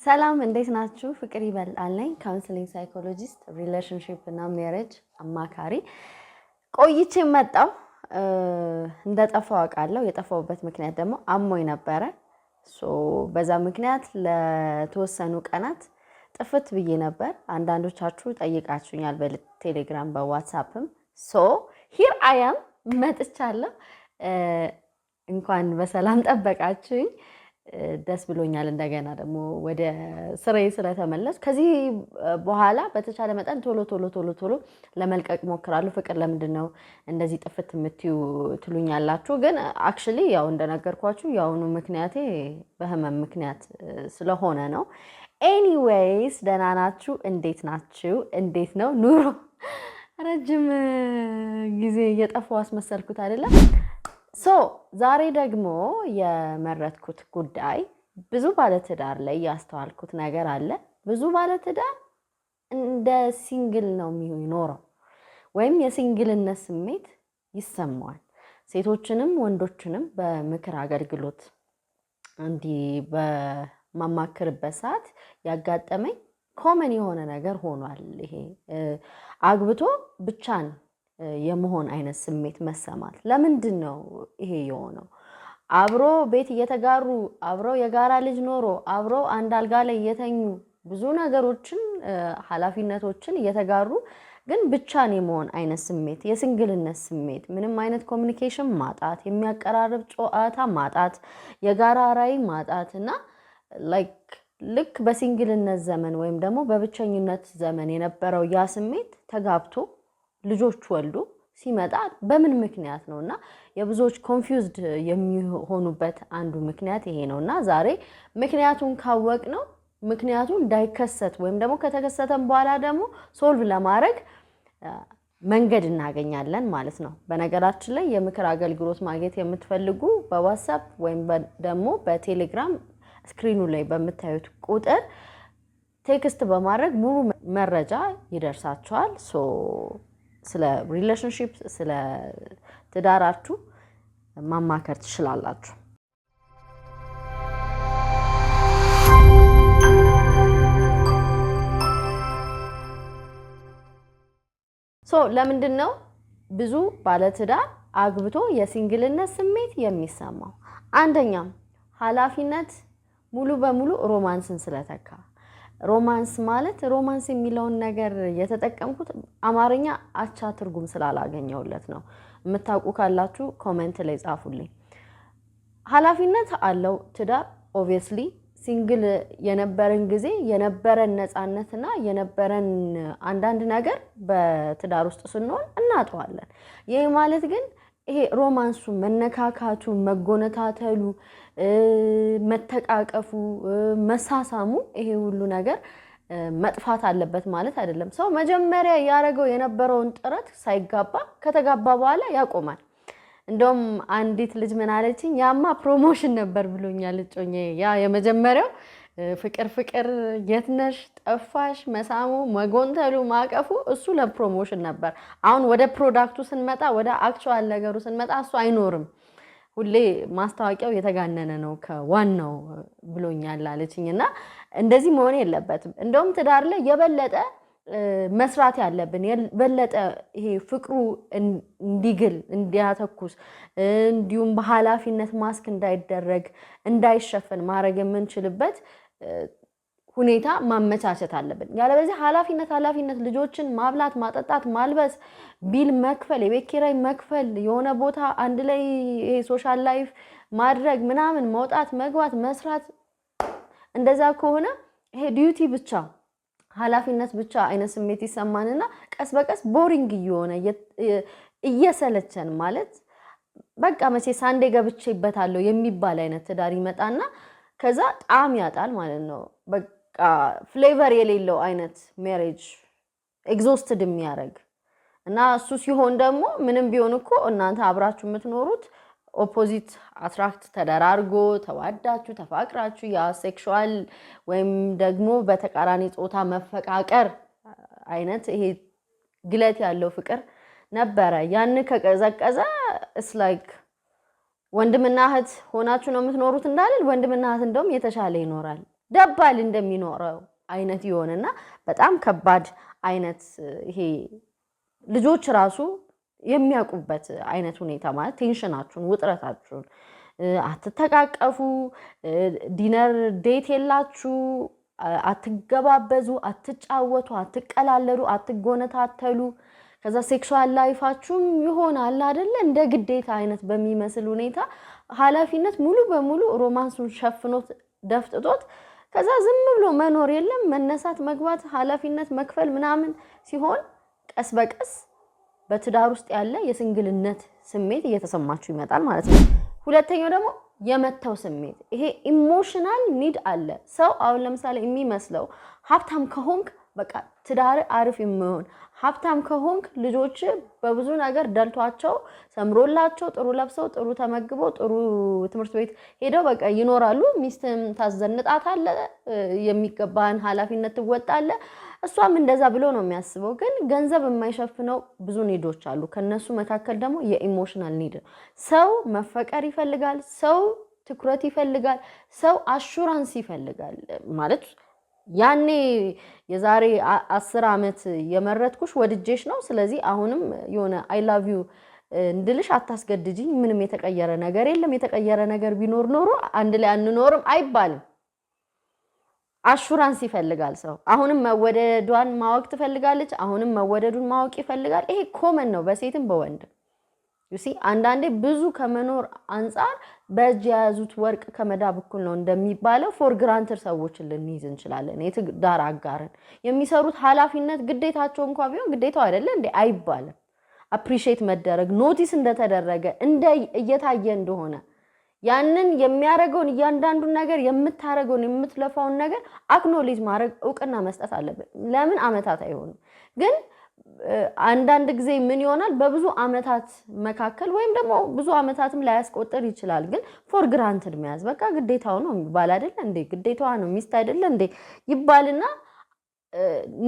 ሰላም እንዴት ናችሁ? ፍቅር ይበልጣል ነኝ ካውንስሊንግ ሳይኮሎጂስት ሪሌሽንሺፕ እና ሜሬጅ አማካሪ። ቆይቼ መጣሁ። እንደጠፋው አውቃለሁ። የጠፋውበት ምክንያት ደግሞ አሞኝ ነበረ። በዛ ምክንያት ለተወሰኑ ቀናት ጥፍት ብዬ ነበር። አንዳንዶቻችሁ ጠይቃችሁኛል በቴሌግራም በዋትስአፕም። ሂር አይ አም መጥቻለሁ። እንኳን በሰላም ጠበቃችሁኝ። ደስ ብሎኛል። እንደገና ደግሞ ወደ ስራዬ ስለተመለስኩ ከዚህ በኋላ በተቻለ መጠን ቶሎ ለመልቀቅ ሞክራለሁ። ፍቅር ለምንድን ነው እንደዚህ ጥፍት የምትዩ ትሉኛላችሁ። ግን አክቹሊ ያው እንደነገርኳችሁ ያውኑ ምክንያቴ በህመም ምክንያት ስለሆነ ነው። ኤኒዌይስ ደህና ናችሁ? እንዴት ናችሁ? እንዴት ነው ኑሮ? ረጅም ጊዜ እየጠፋሁ አስመሰልኩት አይደለም? ዛሬ ደግሞ የመረጥኩት ጉዳይ ብዙ ባለትዳር ላይ ያስተዋልኩት ነገር አለ። ብዙ ባለትዳር እንደ ሲንግል ነው የሚኖረው ወይም የሲንግልነት ስሜት ይሰማዋል። ሴቶችንም ወንዶችንም በምክር አገልግሎት እንዲህ በማማክርበት ሰዓት ያጋጠመኝ ኮመን የሆነ ነገር ሆኗል። ይሄ አግብቶ ብቻን የመሆን አይነት ስሜት መሰማት። ለምንድን ነው ይሄ የሆነው? አብሮ ቤት እየተጋሩ አብረው የጋራ ልጅ ኖሮ አብረው አንድ አልጋ ላይ እየተኙ ብዙ ነገሮችን ኃላፊነቶችን እየተጋሩ ግን ብቻን የመሆን አይነት ስሜት፣ የሲንግልነት ስሜት፣ ምንም አይነት ኮሚኒኬሽን ማጣት፣ የሚያቀራርብ ጨዋታ ማጣት፣ የጋራ ራዕይ ማጣት እና ልክ በሲንግልነት ዘመን ወይም ደግሞ በብቸኝነት ዘመን የነበረው ያ ስሜት ተጋብቶ ልጆች ወልዶ ሲመጣ በምን ምክንያት ነው? እና የብዙዎች ኮንፊውዝድ የሚሆኑበት አንዱ ምክንያት ይሄ ነው። እና ዛሬ ምክንያቱን ካወቅ ነው ምክንያቱ እንዳይከሰት ወይም ደግሞ ከተከሰተም በኋላ ደግሞ ሶልቭ ለማድረግ መንገድ እናገኛለን ማለት ነው። በነገራችን ላይ የምክር አገልግሎት ማግኘት የምትፈልጉ በዋትስአፕ ወይም ደግሞ በቴሌግራም ስክሪኑ ላይ በምታዩት ቁጥር ቴክስት በማድረግ ሙሉ መረጃ ይደርሳችኋል። ስለ ሪሌሽንሺፕ ስለ ትዳራችሁ ማማከር ትችላላችሁ። ለምንድን ነው ብዙ ባለትዳር አግብቶ የሲንግልነት ስሜት የሚሰማው? አንደኛም ኃላፊነት ሙሉ በሙሉ ሮማንስን ስለተካ። ሮማንስ ማለት ሮማንስ የሚለውን ነገር የተጠቀምኩት አማርኛ አቻ ትርጉም ስላላገኘውለት ነው። የምታውቁ ካላችሁ ኮሜንት ላይ ጻፉልኝ። ኃላፊነት አለው ትዳር። ኦብቪየስሊ ሲንግል የነበረን ጊዜ የነበረን ነፃነትና የነበረን አንዳንድ ነገር በትዳር ውስጥ ስንሆን እናጠዋለን። ይሄ ማለት ግን ይሄ ሮማንሱ፣ መነካካቱ፣ መጎነታተሉ፣ መተቃቀፉ፣ መሳሳሙ ይሄ ሁሉ ነገር መጥፋት አለበት ማለት አይደለም። ሰው መጀመሪያ ያደረገው የነበረውን ጥረት ሳይጋባ ከተጋባ በኋላ ያቆማል። እንደውም አንዲት ልጅ ምን አለችኝ? ያማ ፕሮሞሽን ነበር ብሎኛል እጮኛዬ። ያ የመጀመሪያው ፍቅር የት ነሽ ጠፋሽ መሳሙ መጎንተሉ ማቀፉ እሱ ለፕሮሞሽን ነበር። አሁን ወደ ፕሮዳክቱ ስንመጣ ወደ አክቹዋል ነገሩ ስንመጣ እሱ አይኖርም። ሁሌ ማስታወቂያው የተጋነነ ነው ከዋናው ብሎኛል አለችኝ። እና እንደዚህ መሆን የለበትም። እንደውም ትዳር ላይ የበለጠ መስራት ያለብን የበለጠ ይሄ ፍቅሩ እንዲግል እንዲያተኩስ፣ እንዲሁም በኃላፊነት ማስክ እንዳይደረግ እንዳይሸፈን ማድረግ የምንችልበት ሁኔታ ማመቻቸት አለብን። ያለበለዚያ ኃላፊነት ልጆችን ማብላት፣ ማጠጣት፣ ማልበስ፣ ቢል መክፈል፣ የቤት ኪራይ መክፈል፣ የሆነ ቦታ አንድ ላይ ይሄ ሶሻል ላይፍ ማድረግ ምናምን፣ መውጣት መግባት መስራት፣ እንደዛ ከሆነ ይሄ ዲዩቲ ብቻ ኃላፊነት ብቻ አይነት ስሜት ይሰማንና ቀስ በቀስ ቦሪንግ እየሆነ እየሰለቸን ማለት በቃ መቼ ሳንዴ ገብቼበታለሁ የሚባል አይነት ትዳር ይመጣና ከዛ ጣዕም ያጣል ማለት ነው። በቃ ፍሌቨር የሌለው አይነት ሜሬጅ ኤግዞስትድ የሚያደርግ እና እሱ ሲሆን ደግሞ ምንም ቢሆን እኮ እናንተ አብራችሁ የምትኖሩት ኦፖዚት አትራክት ተደራርጎ ተዋዳችሁ ተፋቅራችሁ ያ ሴክሹዋል ወይም ደግሞ በተቃራኒ ጾታ መፈቃቀር አይነት ይሄ ግለት ያለው ፍቅር ነበረ። ያን ከቀዘቀዘ it's like ወንድምና እህት ሆናችሁ ነው የምትኖሩት እንዳልል ወንድምና እህት እንደውም የተሻለ ይኖራል። ደባል እንደሚኖረው አይነት ይሆንና በጣም ከባድ አይነት ይሄ ልጆች ራሱ የሚያውቁበት አይነት ሁኔታ ማለት ቴንሽናችሁን ውጥረታችሁን አትተቃቀፉ ዲነር ዴት የላችሁ አትገባበዙ አትጫወቱ አትቀላለዱ አትጎነታተሉ ከዛ ሴክሹዋል ላይፋችሁም ይሆናል አይደለ እንደ ግዴታ አይነት በሚመስል ሁኔታ ኃላፊነት ሙሉ በሙሉ ሮማንሱን ሸፍኖት ደፍጥጦት ከዛ ዝም ብሎ መኖር የለም መነሳት መግባት ኃላፊነት መክፈል ምናምን ሲሆን ቀስ በቀስ በትዳር ውስጥ ያለ የሲንግልነት ስሜት እየተሰማችሁ ይመጣል ማለት ነው ሁለተኛው ደግሞ የመተው ስሜት ይሄ ኢሞሽናል ኒድ አለ ሰው አሁን ለምሳሌ የሚመስለው ሀብታም ከሆንክ በቃ ትዳር አሪፍ የሚሆን ሀብታም ከሆንክ ልጆች በብዙ ነገር ደልቷቸው ሰምሮላቸው ጥሩ ለብሰው ጥሩ ተመግበው ጥሩ ትምህርት ቤት ሄደው በቃ ይኖራሉ ሚስትም ታዘንጣታለ የሚገባን ኃላፊነት ትወጣለ እሷም እንደዛ ብሎ ነው የሚያስበው ግን ገንዘብ የማይሸፍነው ብዙ ኒዶች አሉ ከነሱ መካከል ደግሞ የኢሞሽናል ኒድ ሰው መፈቀር ይፈልጋል ሰው ትኩረት ይፈልጋል ሰው አሹራንስ ይፈልጋል ማለት ያኔ የዛሬ 10 አመት የመረጥኩሽ ወድጄሽ ነው ስለዚህ አሁንም የሆነ አይ ላቭ ዩ እንድልሽ አታስገድጂኝ ምንም የተቀየረ ነገር የለም የተቀየረ ነገር ቢኖር ኖሮ አንድ ላይ አንኖርም አይባልም አሹራንስ ይፈልጋል ሰው አሁንም መወደዷን ማወቅ ትፈልጋለች አሁንም መወደዱን ማወቅ ይፈልጋል ይሄ ኮመን ነው በሴትም በወንድም you see አንዳንዴ ብዙ ከመኖር አንፃር በእጅ ያዙት ወርቅ ከመዳብ እኩል ነው እንደሚባለው ፎር ግራንትድ ሰዎችን ልንይዝ እንችላለን የትዳር አጋርን የሚሰሩት ኃላፊነት ግዴታቸው እንኳን ቢሆን ግዴታው አይደለ እንዴ አይባልም አፕሪሺየት መደረግ ኖቲስ እንደተደረገ እንደ እየታየ እንደሆነ ያንን የሚያረጋውን እያንዳንዱን ነገር የምታረጋውን የምትለፋውን ነገር አክኖሌጅ ማድረግ ዕውቅና መስጠት አለበት ለምን አመታት አይሆንም ግን አንዳንድ ጊዜ ምን ይሆናል በብዙ አመታት መካከል ወይም ደግሞ ብዙ አመታትም ላይ ያስቆጥር ይችላል ግን ፎር ግራንትድ መያዝ በቃ ግዴታው ነው ይባል አይደል እንዴ ግዴታዋ ነው ሚስት አይደል እንዴ ይባልና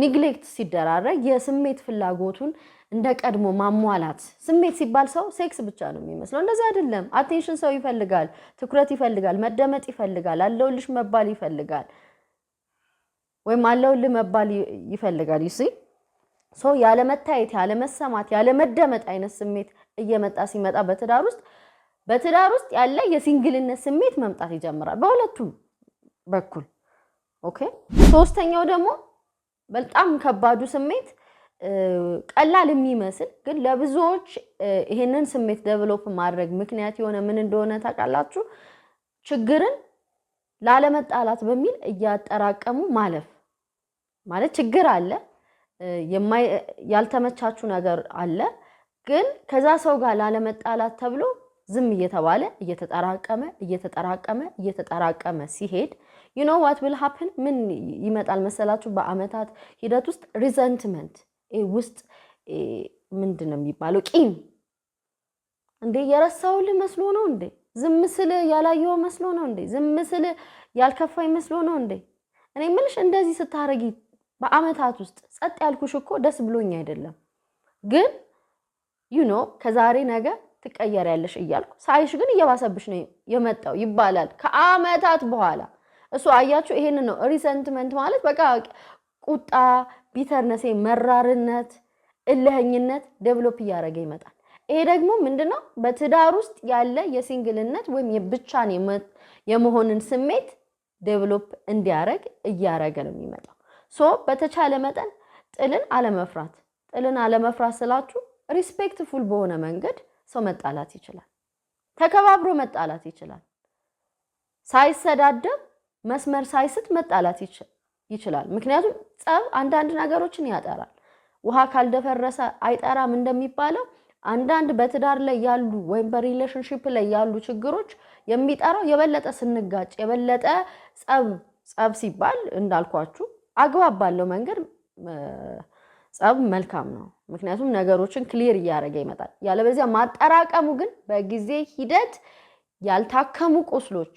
ኒግሌክት ሲደራረግ የስሜት ፍላጎቱን እንደ ቀድሞ ማሟላት ስሜት ሲባል ሰው ሴክስ ብቻ ነው የሚመስለው እንደዛ አይደለም አቴንሽን ሰው ይፈልጋል ትኩረት ይፈልጋል መደመጥ ይፈልጋል አለውልሽ መባል ይፈልጋል ወይም አለውልህ መባል ይፈልጋል you see ሶ ያለ መታየት ያለ መሰማት ያለ መደመጥ አይነት ስሜት እየመጣ ሲመጣ በትዳር ውስጥ ያለ የሲንግልነት ስሜት መምጣት ይጀምራል በሁለቱም በኩል ኦኬ ሶስተኛው ደግሞ በጣም ከባዱ ስሜት ቀላል የሚመስል ግን ለብዙዎች ይሄንን ስሜት ዴቨሎፕ ማድረግ ምክንያት የሆነ ምን እንደሆነ ታውቃላችሁ ችግርን ላለመጣላት በሚል እያጠራቀሙ ማለፍ ማለት ችግር አለ ያልተመቻቹ ነገር አለ ግን ከዛ ሰው ጋር ላለመጣላት ተብሎ ዝም እየተባለ እየተጠራቀመ ሲሄድ you know what will happen ምን ይመጣል መሰላችሁ በአመታት ሂደት ውስጥ ሪዘንትመንት ውስጥ ምንድነው የሚባለው ቂም እንዴ የረሳውልህ መስሎ ነው እንዴ ዝም ስለ ያላየው መስሎ ነው እንዴ ዝም ስለ ያልከፋይ መስሎ ነው እንዴ እኔ ምንሽ እንደዚህ ስታረጊ በአመታት ውስጥ ጸጥ ያልኩሽ እኮ ደስ ብሎኝ አይደለም ግን you know ከዛሬ ነገ ትቀየሪያለሽ እያልኩ ሳይሽ ግን እየባሰብሽ ነው የመጣው ይባላል ከአመታት በኋላ እሱ አያችሁ ይሄን ነው ሪሰንትመንት ማለት በቃ ቁጣ ቢተርነስ መራርነት እልህኝነት ዴቨሎፕ ያደረገ ይመጣል ይሄ ደግሞ ምንድነው በትዳር ውስጥ ያለ የሲንግልነት ወይም የብቻን የመሆንን ስሜት ዴቨሎፕ እንዲያረግ እያረገ ነው የሚመጣው ሶ በተቻለ መጠን ጥልን አለመፍራት ስላችሁ ሪስፔክትፉል በሆነ መንገድ ሰው መጣላት ይችላል ተከባብሮ መጣላት ይችላል ሳይሰዳደብ መስመር ሳይስት መጣላት ይችላል ምክንያቱም ጸብ አንዳንድ ነገሮችን ያጠራል ውሃ ካልደፈረሰ አይጠራም እንደሚባለው አንዳንድ በትዳር ላይ ያሉ ወይም በሪሌሽንሺፕ ላይ ያሉ ችግሮች የሚጠራው የበለጠ ስንጋጭ የበለጠ ጸብ ሲባል እንዳልኳችሁ አግባብ ባለው መንገድ ጸብ መልካም ነው ምክንያቱም ነገሮችን ክሊር ያረጋ ይመጣል ያለበዚያ ማጠራቀሙ ግን በጊዜ ሂደት ያልታከሙ ቁስሎች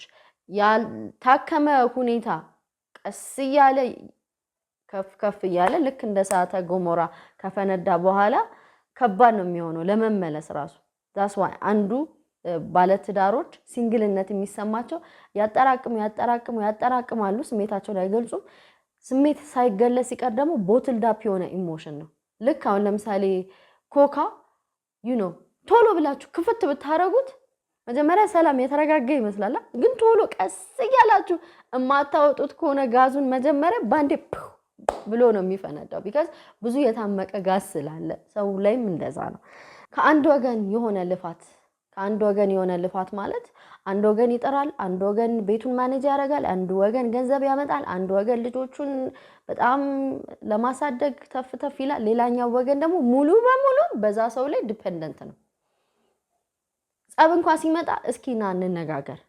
ያልታከመ ሁኔታ ቀስ ያለ ከፍ ያለ ልክ እንደ ሰዓተ ገሞራ ከፈነዳ በኋላ ከባድ ነው የሚሆነው ለመመለስ ራሱ that's why አንዱ ባለትዳሮች ሲንግልነት የሚሰማቸው ያጠራቅማሉ ስሜታቸውን አይገልጹም ስሜት ሳይገለጽ ሲቀር ደግሞ ቦትል ዳፕ የሆነ ኢሞሽን ነው ልክ አሁን ለምሳሌ ኮካ ቶሎ ብላችሁ ክፍት ብታረጉት መጀመሪያ ሰላም የተረጋጋ ይመስላል ግን ቶሎ ቀስ እያላችሁ እማታወጡት ከሆነ ጋዙን መጀመሪያ ባንዴ ብሎ ነው የሚፈነዳው because ብዙ የታመቀ ጋዝ ስላለ ሰው ላይም እንደዛ ነው ከአንድ ወገን የሆነ ልፋት ማለት አንድ ወገን ይጠራል አንድ ወገን ቤቱን ማኔጅ ያደርጋል አንድ ወገን ገንዘብ ያመጣል አንድ ወገን ልጆቹን በጣም ለማሳደግ ተፍተፍ ይላል ሌላኛው ወገን ደግሞ ሙሉ በሙሉ በዛ ሰው ላይ ዲፔንደንት ነው ጸብ እንኳን ሲመጣ እስኪ ና እንነጋገር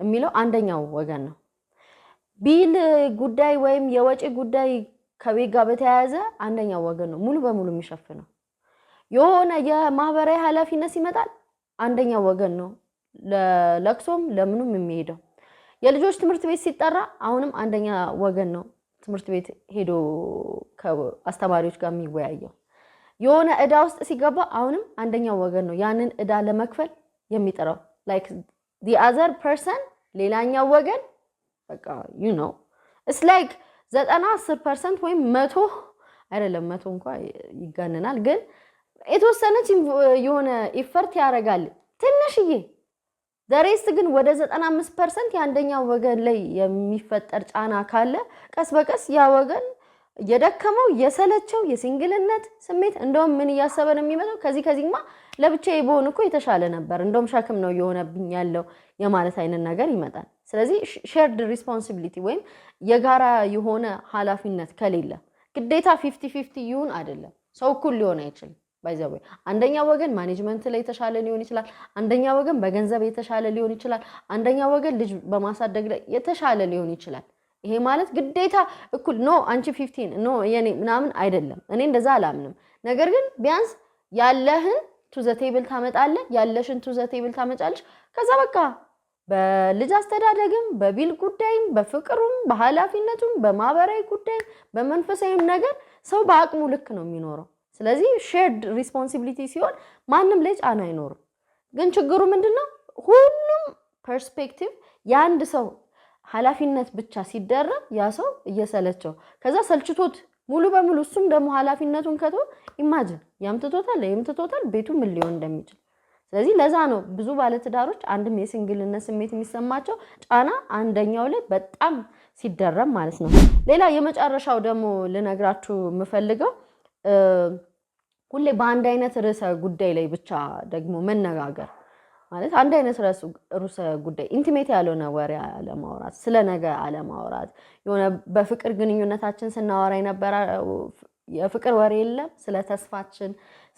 የሚለው አንደኛው ወገን ነው ቢል ጉዳይ ወይም የወጪ ጉዳይ ከቤት ጋር በተያያዘ አንደኛው ወገን ነው ሙሉ በሙሉ የሚሸፍነው የሆነ የማህበራዊ ኃላፊነት ሲመጣል አንደኛው ወገን ነው ለለክሶም ለምኑም የሚሄደው የልጆች ትምህርት ቤት ሲጠራ አሁንም አንደኛ ወገን ነው ትምህርት ቤት ሄዶ ከአስተማሪዎች ጋር የሚወያየው የሆነ እዳ ውስጥ ሲገባ አሁንም አንደኛው ወገን ነው ያንን እዳ ለመክፈል የሚጠራው like the other person ሌላኛው ወገን በቃ it's like 90% ወይም 100 አይደለም 100 እንኳን ይጋነናል ግን የተወሰነች የሆነ ኢፈርት ያረጋል ትንሽዬ ዘሬስ ግን ወደ 95% ያንደኛው ወገን ላይ የሚፈጠር ጫና ካለ ቀስ በቀስ ያ ወገን የደከመው የሰለቸው የሲንግልነት ስሜት እንደውም ምን ያሰበ ነው የሚመጣው ከዚህማ ለብቻዬ በሆነ እኮ የተሻለ ነበር እንደውም ሸክም ነው የሆነብኝ ያለው የማለት አይነት ነገር ይመጣል ስለዚህ ሼርድ ሪስፖንሲቢሊቲ ወይም የጋራ የሆነ ኃላፊነት ከሌለ ግዴታ 50-50 ይሁን አይደለም ሰው እኩል ሊሆን አይችልም ባይዘው አንደኛ ወገን ማኔጅመንት ላይ የተሻለ ሊሆን ይችላል አንደኛ ወገን በገንዘብ የተሻለ ሊሆን ይችላል አንደኛ ወገን ልጅ በማሳደግ ላይ የተሻለ ሊሆን ይችላል ይሄ ማለት ግዴታ እኩል አንቺ 15 የኔ ምናምን አይደለም እኔ እንደዛ አላምንም ነገር ግን ቢያንስ ያለህን ቱ ዘ ቴብል ታመጣለህ ያለሽን ቱ ዘ ቴብል ታመጫለሽ ከዛ በቃ በልጅ አስተዳደግም በቢል ጉዳይም በፍቅሩም በኃላፊነቱም በማህበራዊ ጉዳይ በመንፈሳዊም ነገር ሰው በአቅሙ ልክ ነው የሚኖረው ስለዚህ ሼርድ ሪስፖንሲቢሊቲ ሲሆን ማንንም ላይ ጫና አይኖርም ግን ችግሩ ምንድነው ሁሉም ፐርስፔክቲቭ ያንድ ሰው ኃላፊነት ብቻ ሲደረብ ያ ሰው እየሰለቸው ከዛ ሰልችቶት ሙሉ በሙሉ እሱም ደግሞ ኃላፊነቱን ከቶ ኢማጂን ያምጥቶታል ቤቱ ምን ሊሆን እንደሚችል ስለዚህ ለዛ ነው ብዙ ባለትዳሮች አንድም የሲንግልነት ስሜት የሚሰማቸው ጫና አንደኛው ላይ በጣም ሲደረብ ማለት ነው ሌላ የመጨረሻው ደግሞ ልነግራችሁ የምፈልገው ሁሌ በአንድ አይነት ርዕሰ ጉዳይ ላይ ብቻ ደግሞ መነጋገር ማለት አንድ አይነት ርዕሰ ጉዳይ ኢንቲሜት ያልሆነ ወሬ አለማውራት ስለ ነገ አለማውራት የሆነ በፍቅር ግንኙነታችን ስናወራ የነበረ የፍቅር ወሬ የለም ስለ ተስፋችን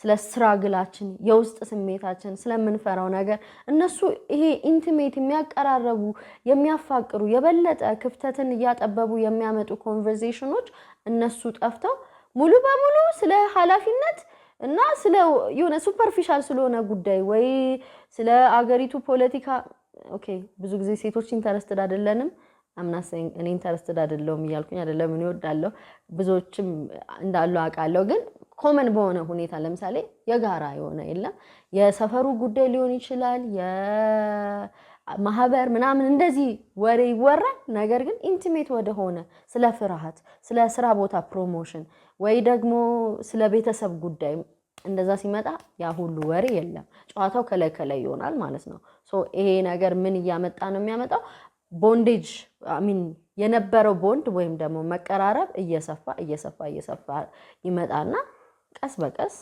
ስለ ስትራግላችን የውስጥ ስሜታችን ስለምንፈራው ነገር እነሱ ይሄ ኢንቲሜት የሚያቀራረቡ የሚያፋቅሩ የበለጠ ክፍተትን ያጠበቡ የሚያመጡ ኮንቨርሴሽኖች እነሱ ጠፍተው ሙሉ በሙሉ ስለ ኃላፊነት እና ስለ የሆነ ሱፐርፊሻል ስለሆነ ጉዳይ ወይ ስለ አገሪቱ ፖለቲካ ኦኬ ብዙ ጊዜ ሴቶች ኢንተረስትድ አይደለንም አምናሰኝ እኔ ኢንተረስትድ አይደለም ይያልኩኝ አይደለም እኔ ወዳለሁ ብዙዎችም እንዳሉ አቃለው ግን ኮመን በሆነ ሁኔታ ለምሳሌ የጋራ የሆነ የለም የሰፈሩ ጉዳይ ሊሆን ይችላል የማህበር ምናምን እንደዚህ ወሬ ይወራል ነገር ግን ኢንቲሜት ወደ ሆነ ስለ ፍርሃት ስለ ስራ ቦታ ፕሮሞሽን ወይ ደግሞ ስለ ቤተሰብ ጉዳይ እንደዛ ሲመጣ ያ ሁሉ ወሬ የለም ጨዋታው ከላይ ይሆናል ማለት ነው ሶ ይሄ ነገር ምን ያመጣ ነው የሚያመጣው ቦንዴጅ የነበረው ቦንድ ወይም ደግሞ መቀራረብ እየሰፋ ይመጣና ቀስ በቀስ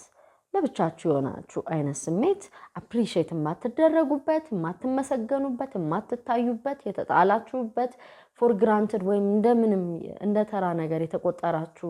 ለብቻችሁ የሆናችሁ አይነት ስሜት አፕሪሺየት የማትደረጉበት የማትመሰገኑበት የማትታዩበት የተጣላችሁበት ፎር ግራንትድ ወይም እንደምንም እንደተራ ነገር የተቆጠራችሁ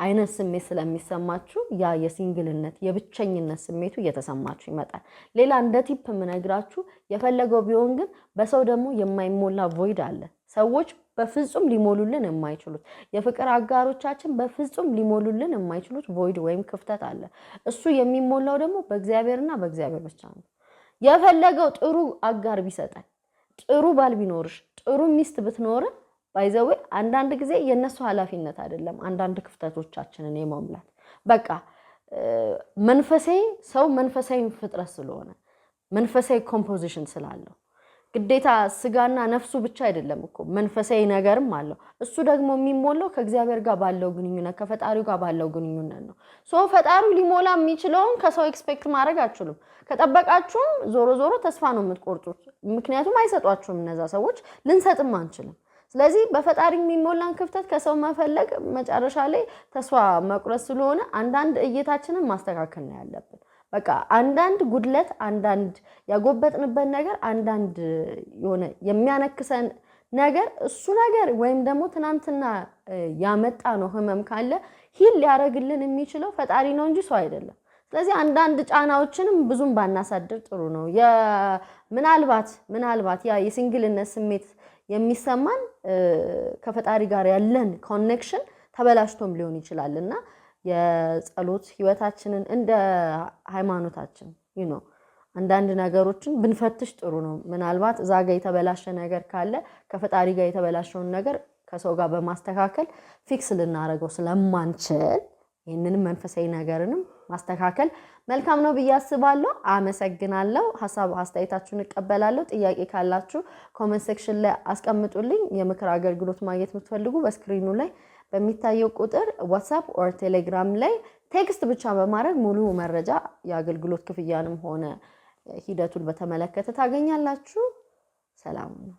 አይነት ስሜት ስለሚሰማችሁ ያ የሲንግልነት የብቸኝነት ስሜቱ እየተሰማችሁ ይመጣል ሌላ እንደ ቲፕ ምነግራችሁ የፈለገው ቢሆን ግን በሰው ደግሞ የማይሞላ ቮይድ አለ ሰዎች በፍጹም ሊሞሉልን የማይችሉት የፍቅር አጋሮቻችን በፍጹም ሊሞሉልን የማይችሉት ቮይድ ወይም ክፍተት አለ እሱ የሚሞላው ደግሞ በእግዚአብሔርና በእግዚአብሔር ብቻ ነው የፈለገው ጥሩ አጋር ቢሰጠን ጥሩ ባል ቢኖርሽ ጥሩ ሚስት ብትኖር ባይዘው አንዳንድ ጊዜ የነሱ ኃላፊነት አይደለም አንዳንድ ክፍተቶቻችንን የመሙላት በቃ መንፈሳዊ ፍጥረት ስለሆነ መንፈሳዊ ኮምፖዚሽን ስላለው ግዴታ ስጋና ነፍሱ ብቻ አይደለም እኮ መንፈሳዊ ነገርም አለው እሱ ደግሞ የሚሞላው ከእግዚአብሔር ጋር ባለው ግንኙነት ከፈጣሪው ጋር ባለው ግንኙነት ነው ሶ ፈጣሪው ሊሞላ የሚችለውን ከሰው ኤክስፔክት ማድረግ አትችሉም ከጠበቃችሁም ዞሮ ዞሮ ተስፋ ነው የምትቆርጡት ምክንያቱም አይሰጧችሁም እነዛ ሰዎች ልንሰጥም አንችልም ስለዚህ በፈጣሪ የሚሞላን ክፍተት ከሰው መፈለግ መጨረሻ ላይ ተስፋ መቁረጥ ስለሆነ አንዳንድ እይታችንን ማስተካከል ነው ያለብን በቃ አንዳንድ ጉድለት አንዳንድ ያጎበጥንበት ነገር አንዳንድ የሆነ የሚያነክሰን ነገር እሱ ነገር ወይም ደግሞ ትናንትና ያመጣ ነው ህመም ካለ ሂል ሊያረግልን የሚችለው ፈጣሪ ነው እንጂ ሰው አይደለም ስለዚህ አንዳንድ ጫናዎችንም ብዙም ባናሳድር ጥሩ ነው ምናልባት ያ የሲንግልነት ስሜት የሚሰማን ከፈጣሪ ጋር ያለን ኮኔክሽን ተበላሽቶም ሊሆን ይችላልና የጸሎት ህይወታችንን እንደ ሃይማኖታችን አንዳንድ ነገሮችን ብንፈትሽ ጥሩ ነው ምናልባት ዛጋ የተበላሸ ነገር ካለ ከፈጣሪ ጋር የተበላሸውን ነገር ከሰው ጋር በማስተካከል ፊክስ ልናረጋው ስለማንችል ይሄንንም መንፈሳዊ ነገርንም ማስተካከል መልካም ነው በያስባለሁ አመሰግናለሁ ሐሳብ አስተያየታችሁን እቀበላለሁ ጥያቄ ካላችሁ ኮሜንት ሴክሽን ላይ አስቀምጡልኝ የምክር አገልግሎት ማግኘት የምትፈልጉ በስክሪኑ ላይ በሚታየው ቁጥር ዋትስአፕ ኦር ቴሌግራም ላይ ቴክስት ብቻ በማድረግ ሙሉ መረጃ የአገልግሎት ክፍያንም ሆነ ሂደቱን በተመለከተ ታገኛላችሁ ሰላም ነው